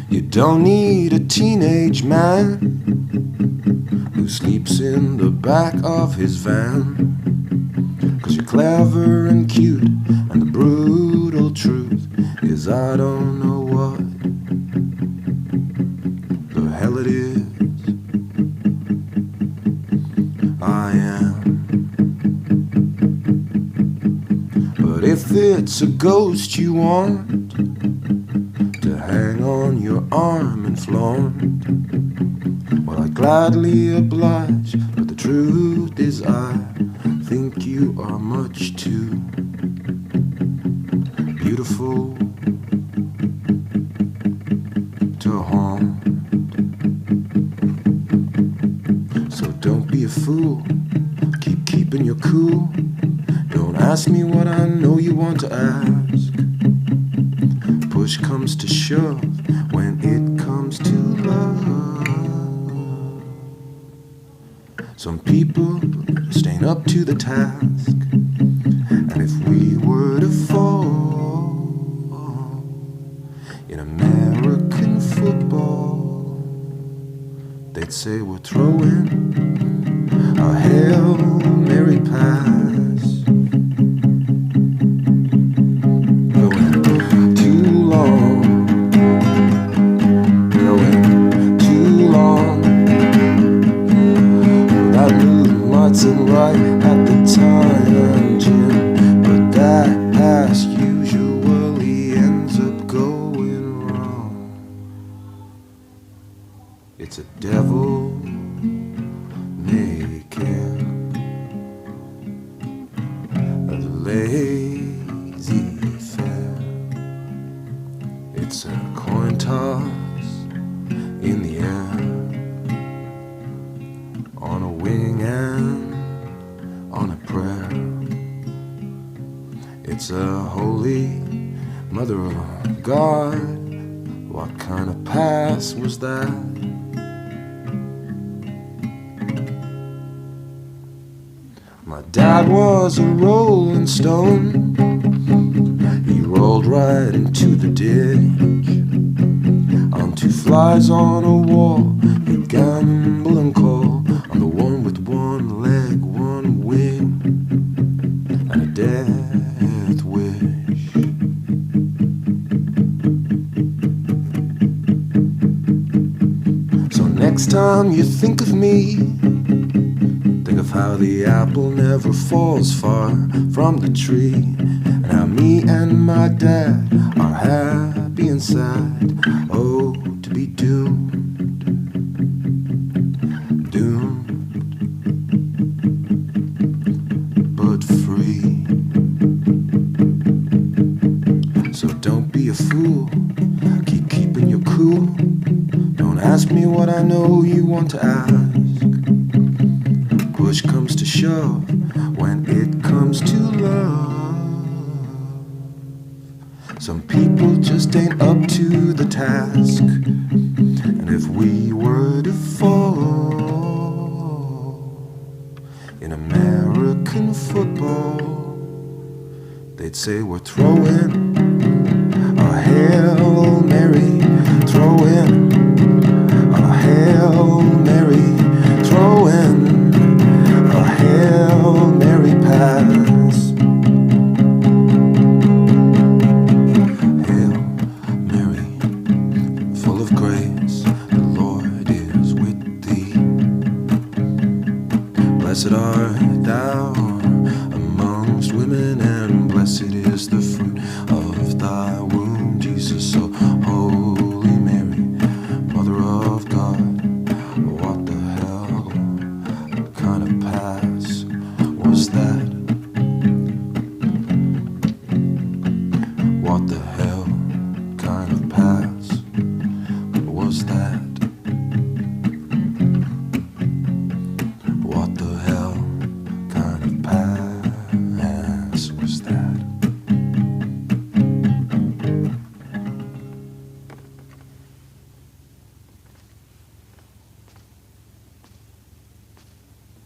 You don't need a teenage man who sleeps in the back of his van, 'cause you're clever and cute, and the brutal truth is I don't know what the hell it is I am. But if it's a ghost you want to hang on your arm and flaunt, well, I'd gladly oblige, but the truth is I think you are much too beautiful to haunt. So don't be a fool, keep keeping your cool. Don't ask me what I know you want to ask. Push comes to shove when it comes to love. Some people just ain't up to the task, and if we were to fall in American football, they'd say we're throwing a Hail Mary pass. Going too long, going too long, without moving lots and right at the time, Jim. But that pass usually ends up going wrong. It's a devil may care, a lazy affair. It's a coin toss in the air, on a wing and on a prayer. It's a holy mother of God. What kind of pass was that? My dad was a rolling stone. He rolled right into the ditch. On two flies on a wall, he'd gamble and call on the one with one leg, one wing, and a death wish. So next time you think of me, think of how the apple never falls far from the tree, and how me and my dad are happy and sad. Oh, to be doomed, doomed, but free. So don't be a fool, keep keeping your cool. Don't ask me what I know you want to ask. Push comes to shove when it comes to love. Some people just ain't up to the task, and if we were to fall in American football, they'd say we're throwing a Hail Mary, throwing a Hail Mary, throwing a Hail Mary pass. Hail Mary, full of grace, the Lord is with thee. Blessed art thou amongst women, and blessed is the fruit of thy womb, Jesus. So Holy Mary, Mother of God, what the hell kind of pass was that?